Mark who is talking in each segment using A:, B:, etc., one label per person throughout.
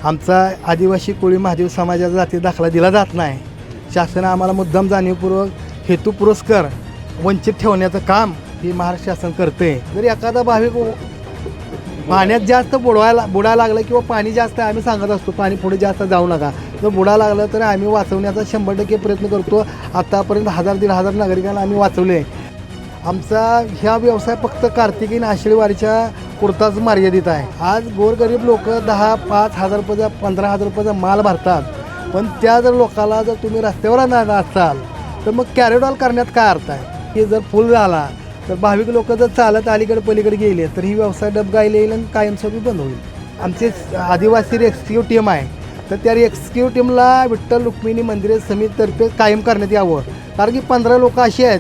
A: आमचा आदिवासी कोळी महादेव समाजाचा जाती दाखला दिला जात नाही. शासन आम्हाला मुद्दाम जाणीवपूर्वक हेतू पुरस्कार वंचित ठेवण्याचं काम हे महाराष्ट्र शासन करते. जर एखादा भाविक पाण्यात जास्त बुडायला लागलं किंवा पाणी जास्त आहे, आम्ही सांगत असतो पाणी पुढे जास्त जाऊ नका. जर बुडायला लागलं तर आम्ही वाचवण्याचा 100% प्रयत्न करतो. आत्तापर्यंत 1000-1500 नागरिकांना आम्ही वाचवले. आमचा ह्या व्यवसाय फक्त कार्तिकी आणि आषाढी वारीच्या पुरताच मर्यादित आहे. आज गोरगरीब लोक 10-5,000 रुपयाचा 15,000 रुपयाचा माल भरतात, पण त्या जर लोकाला जर तुम्ही रस्त्यावर आणणार असाल तर मग कॅरिडॉल करण्यात काय अर्थ आहे? हे जर फुल झाला तर भाविक लोक जर चालत अलीकडे पलीकडे गेले तर ही व्यवसाय डबघाईला येईल आणि कायमस्वरूपी बंद होईल. आमचे आदिवासी रेस्क्यू टीम आहे, तर त्या रेस्क्यू टीमला विठ्ठल रुक्मिणी मंदिर समितीतर्फे कायम करण्यात यावं. कारण की 15 लोक अशी आहेत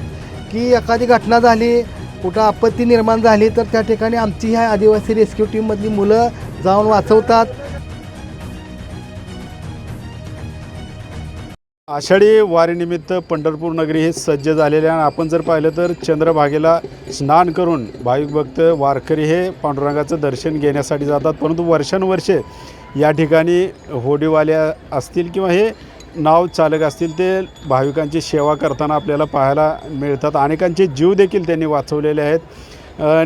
A: की एखादी घटना झाली, कुठं आपत्ती निर्माण झाली तर त्या ठिकाणी आमची ह्या आदिवासी रेस्क्यू टीममधली मुलं जाऊन वाचवतात.
B: आषाढी वारीनिमित्त पंढरपूर नगरी हे सज्ज झालेले आहे. आपण जर पाहिलं तर चंद्रभागेला स्नान करून भाविक भक्त वारकरी हे पांडुरंगाचं दर्शन घेण्यासाठी जातात. परंतु वर्षानुवर्षे या ठिकाणी होडीवाल्या असतील किंवा हे नाव चालक असतील ते भाविकांची सेवा करताना आपल्याला पाहायला मिळतात. अनेकांचे जीव देखील त्यांनी वाचवलेले आहेत.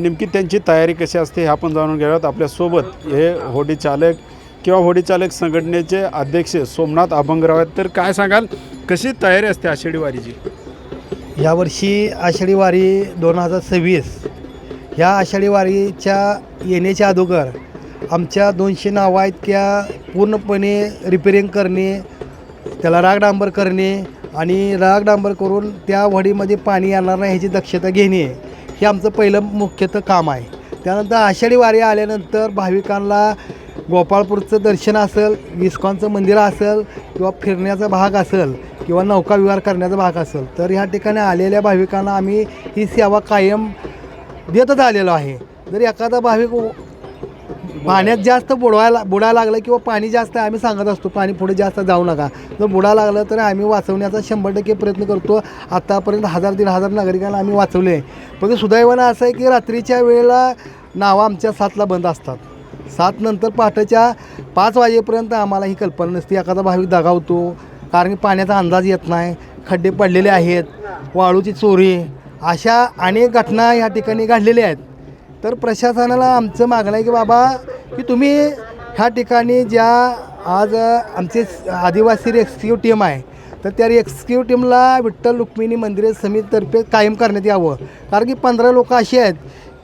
B: नेमकी त्यांची तयारी कशी असते हे आपण जाणून घेऊयात. आपल्यासोबत हे होडी चालक किंवा होडी चालक संघटनेचे अध्यक्ष सोमनाथ अभंगराव आहेत. तर काय सांगाल, कशी तयारी असते आषाढी वारीची?
A: यावर्षी आषाढी वारी 2026 ह्या आषाढी वारीच्या येण्याच्या अगोदर आमच्या 200 नावा इतक्या पूर्णपणे रिपेरिंग करणे, त्याला रागडांबर करणे आणि रागडांबर करून त्या होडीमध्ये पाणी येणार नाही ह्याची दक्षता घेणे हे आमचं पहिलं मुख्यतः काम आहे. त्यानंतर आषाढी वारी आल्यानंतर भाविकांना गोपाळपूरचं दर्शन असेल, इस्कॉनचं मंदिर असेल किंवा फिरण्याचा भाग असेल किंवा नौकाविहार करण्याचा भाग असेल तर ह्या ठिकाणी आलेल्या भाविकांना आम्ही ही सेवा कायम देतच आलेलो आहे. जर एखादा भाविक पाण्यात जास्त बुडायला लागलं किंवा पाणी जास्त आहे, आम्ही सांगत असतो पाणी पुढे जास्त जाऊ नका. जर बुडायला लागलं तर आम्ही वाचवण्याचा 100% प्रयत्न करतो. आत्तापर्यंत 1000-1500 नागरिकांना आम्ही वाचवले. पण सुदैवानं असं आहे की रात्रीच्या वेळेला नावं आमच्या 7ला बंद असतात. 7 नंतर पहाटेच्या 5 वाजेपर्यंत आम्हाला ही कल्पना नसते. एखादा भाविक दगावतो कारण की पाण्याचा अंदाज येत नाही, खड्डे पडलेले आहेत, वाळूची चोरी, अशा अनेक घटना या ठिकाणी घडलेल्या आहेत. तर प्रशासनाला आमचं मागणं आहे की बाबा की तुम्ही ह्या ठिकाणी ज्या आज आमचे आदिवासी रेस्क्यू टीम आहे तर त्या रेस्क्यू टीमला विठ्ठल रुक्मिणी मंदिर समितीतर्फे कायम करण्यात यावं. कारण की 15 लोक अशी आहेत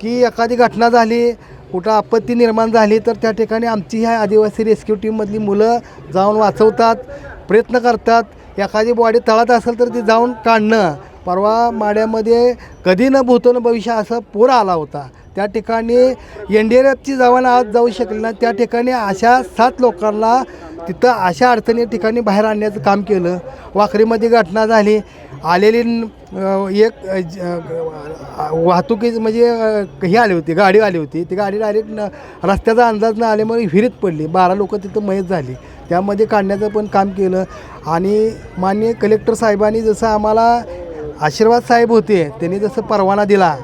A: की एखादी घटना झाली, कुठं आपत्ती निर्माण झाली तर त्या ठिकाणी आमची ह्या आदिवासी रेस्क्यू टीममधली मुलं जाऊन वाचवतात, प्रयत्न करतात. एखादी बॉडी तळात असेल तर ती जाऊन काढणं. परवा माड्यामध्ये कधी न भूतो न भविष्य असा पूर आला होता. त्या ठिकाणी NDRFची जवान आज जाऊ शकले ना, त्या ठिकाणी अशा 7 लोकांना तिथं अशा अडचणी ठिकाणी बाहेर आणण्याचं काम केलं. वाखरीमध्ये घटना झाली, आलेली एक वाहतुकी म्हणजे ही आली होती, गाडी आली होती. ती गाडी डायरेक्ट रस्त्याचा अंदाज न आल्यामुळे विहिरीत पडली. 12 लोक तिथं मयत झाली. त्यामध्ये काढण्याचं पण काम केलं. आणि माननीय कलेक्टर साहेबांनी जसं आम्हाला आशीर्वाद साहेब होते त्यांनी जसं परवाना दिला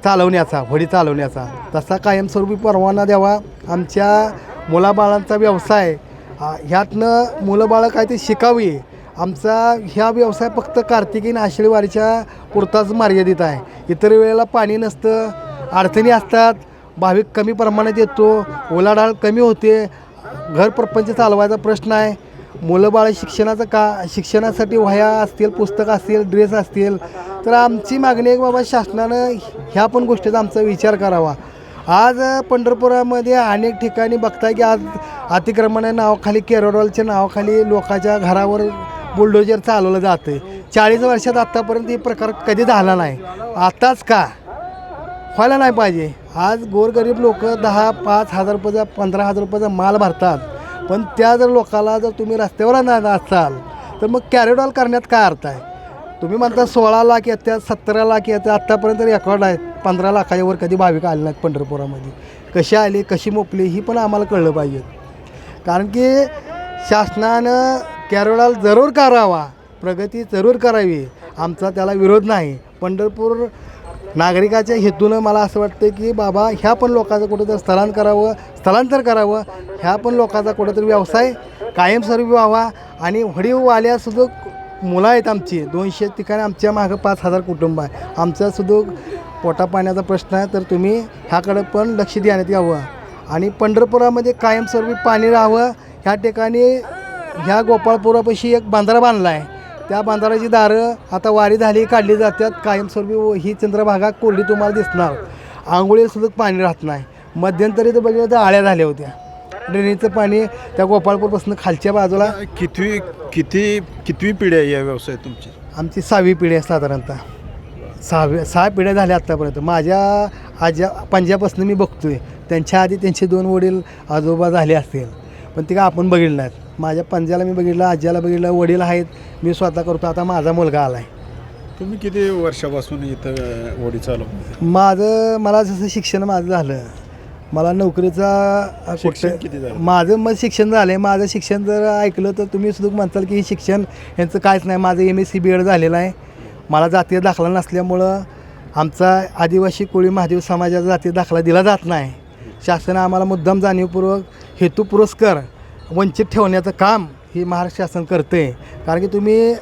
A: चालवण्याचा, होडी चालवण्याचा, तसा कायमस्वरूपी परवाना द्यावा. आमच्या मुलाबाळांचा व्यवसाय ह्यातनं मुलंबाळं काय ते शिकावी. आमचा ह्या व्यवसाय फक्त कार्तिकी आणि आषाढी वारीच्या पुरताच मर्यादित आहे. इतर वेळेला पाणी नसतं, अडचणी असतात, भाविक कमी प्रमाणात येतो, ओलाढाल कमी होते, घर प्रपंच चालवायचा प्रश्न आहे. मुलं बाळ शिक्षणासाठी वह्या असतील, पुस्तकं असतील, ड्रेस असतील. तर आमची मागणी आहे की बाबा शासनानं ह्या पण गोष्टीचा आमचा विचार करावा. आज पंढरपुरामध्ये अनेक ठिकाणी बघताय की आज अतिक्रमणा नावाखाली, कॅरिडॉलच्या नावाखाली लोकांच्या घरावर बुलडोजर चालवलं जातं आहे. 40 वर्षात आत्तापर्यंत हे प्रकार कधी झाला नाही. आताच का व्हायला नाही पाहिजे. आज गोरगरीब लोक 10-5,000 रुपयाचा 15,000 रुपयाचा माल भरतात, पण त्या जर लोकाला जर तुम्ही रस्त्यावर आणणार असाल तर मग कॅरिडॉल करण्यात काय अर्थ आहे? तुम्ही म्हणता 16 लाख येतात, 17 लाख येतात, आत्तापर्यंत रेकॉर्ड आहेत. 15 लाखाच्या वर कधी भाविक आले नाहीत पंढरपुरामध्ये. कशी आली, कशी मोपली ही पण आम्हाला कळलं पाहिजे. कारण की शासनानं कॅरिडॉल जरूर करावा, प्रगती जरूर करावी, आमचा त्याला विरोध नाही. पंढरपूर नागरिकाच्या हेतूनं मला असं वाटतं की बाबा ह्या पण लोकांचं कुठंतरी स्थलांतर करावं, ह्या पण लोकांचा कुठंतरी व्यवसाय कायमस्वरूपी व्हावा. आणि वडीलवाल्यासुद्धा मुलं आहेत आमची 200 ठिकाणी, आमच्या मागं 5,000 कुटुंब आहे. आमचासुद्धा पोटापाण्याचा प्रश्न आहे, तर तुम्ही ह्याकडं पण लक्ष देण्यात यावं. आणि पंढरपुरामध्ये कायमस्वरूपी पाणी राहावं. ह्या ठिकाणी ह्या गोपाळपुरापाशी एक बांधारा बांधला आहे. त्या बांधाराची दारं आता वारी झाली काढली जातात. कायमस्वरूपी ही चंद्रभागा कोरडी तुम्हाला दिसणार. आंघोळीसुद्धा पाणी राहत नाही. मध्यंतरी तर बघितलं तर आळ्या झाल्या होत्या. ड्रेनेजचं पाणी त्या गोपाळपूरपासून खालच्या बाजूला.
B: कितवी पिढी आहे या व्यवसायात तुमची?
A: आमची 6वी पिढी आहे साधारणतः. 6 पिढ्या झाल्या आत्तापर्यंत. माझ्या पंजापासून मी बघतो आहे. त्यांच्या आधी त्यांचे 2 वडील आजोबा झाले असतील, पण ते काय आपण बघितलं नाहीत. माझ्या पंजाला मी बघितलं, आज्याला बघितलं, वडील आहेत, मी स्वतः करतो. आता माझा मुलगा आला आहे.
B: तुम्ही किती वर्षापासून इथं होडी चालवता?
A: मला जसं शिक्षण माझं झालं, मला नोकरीचा
B: किती झालं?
A: माझं मग शिक्षण झालं आहे. माझं शिक्षण जर ऐकलं तर तुम्ही सुद्धा म्हणताल की हे शिक्षण यांचं काहीच नाही. माझं MSc BEd झालेलं आहे. मला जातीय दाखला नसल्यामुळं आमचा आदिवासी कोळी महादेव समाजाचा जातीय दाखला दिला जात नाही. शासन आम्हाला मुद्दाम जाणीवपूर्वक हेतुपुरस्कर वंचित ठेवण्याचं काम हे महाराष्ट्र शासन करते. कारण की तुम्ही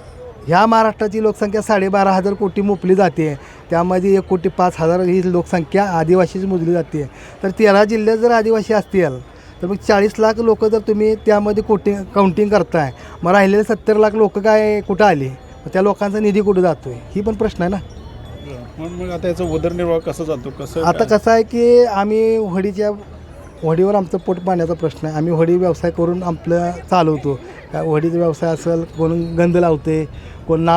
A: ह्या महाराष्ट्राची लोकसंख्या 12,500 कोटी मोजली जाते. त्यामध्ये 1,05,00,000 ही लोकसंख्या आदिवासीची मोजली जाते. तर 13 जिल्ह्यात जर आदिवासी असतील तर मग 40 लाख लोक जर तुम्ही त्यामध्ये काउंटिंग करताय, मग राहिलेले 70 लाख लोक काय कुठं आले? त्या लोकांचा निधी कुठं जातो आहे? ही पण प्रश्न आहे ना.
B: मग आता याचा उदरनिर्वाह कसा चालतो?
A: आता कसं आहे की आम्ही वडीवर आमचं पोट पाण्याचा प्रश्न आहे. आम्ही वडी व्यवसाय करून आपलं चालवतो. वडीचा व्यवसाय असेल, कोण गंध लावते, कोण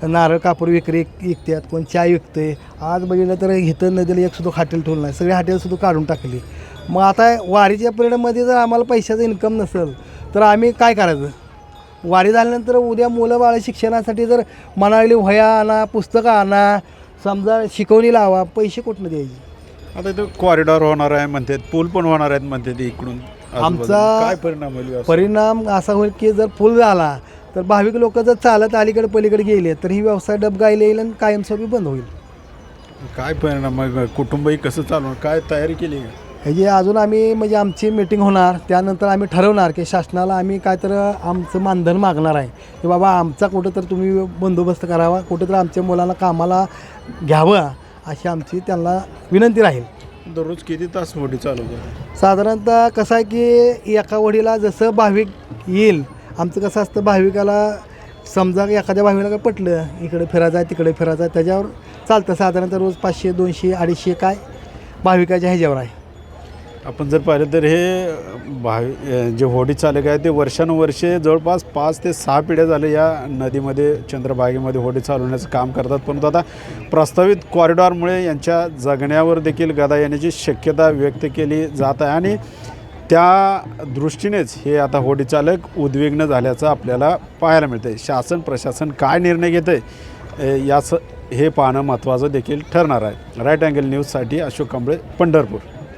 A: नारळ कापूर विकतात, कोण चाय विकते. आज बघितलं तर इथं नदीला एक सुद्धा हॉटेल ठेवलं नाही. सगळी हॉटेलसुद्धा काढून टाकली. मग आता वारीच्या पिरियडमध्ये जर आम्हाला पैशाचं इन्कम नसेल तर आम्ही काय करायचं? वारी झाल्यानंतर उद्या मुलं बाळ शिक्षणासाठी जर म्हणाली वह्या आणा, पुस्तकं आणा, समजा शिकवणी लावा, पैसे कुठनं द्यायचे?
B: आता इथं कॉरिडॉर होणार आहे म्हणतात, पूल पण होणार आहेत म्हणतात इकडून.
A: आमचा
B: काय परिणाम होईल?
A: परिणाम असा होईल की जर पूल झाला तर भाविक लोक जर चालत अलीकडे पलीकडे गेले तर ही व्यवसाय डबगायला येईल आणि कायमस्वरूपी बंद होईल.
B: काय परिणाम? मग कुटुंबही कसं चालवणार? काय तयारी केली?
A: हे जे अजून आम्ही म्हणजे आमची मीटिंग होणार, त्यानंतर आम्ही ठरवणार की शासनाला आम्ही काय तर आमचं मानधन मागणार आहे की बाबा आमचा कुठं तर तुम्ही बंदोबस्त करावा, कुठं तर आमच्या मुलांना कामाला घ्यावं, अशी आमची त्यांना विनंती राहील.
B: दररोज किती तास होडी चालवतो?
A: साधारणतः कसं आहे की एका वडीला जसं भाविक येईल, आमचं कसं असतं, भाविकाला समजा एखाद्या भाविकाला काय पटलं इकडे फिरायचं आहे तिकडे फिरायचं आहे, त्याच्यावर चालतं. साधारणतः रोज 500, 200, 250 काय भाविकाच्या ह्याच्यावर आहे.
B: आपण जर पाहिलं तर हे जे होडी चालक आहे ते वर्षानुवर्षे जवळपास 5 ते 6 पिढ्या झाल्या या नदीमध्ये चंद्रभागेमध्ये होडी चालवण्याचं काम करतात. परंतु आता प्रस्तावित कॉरिडॉरमुळे यांच्या जगण्यावर देखील गदा येण्याची शक्यता व्यक्त केली जात आहे आणि त्या दृष्टीनेच हे आता होडी चालक उद्विग्न झाल्याचं आपल्याला पाहायला मिळतं आहे. शासन प्रशासन काय निर्णय घेतं आहे हे पाहणं महत्त्वाचं देखील ठरणार आहे. राईट अँगल न्यूजसाठी अशोक कांबळे, पंढरपूर.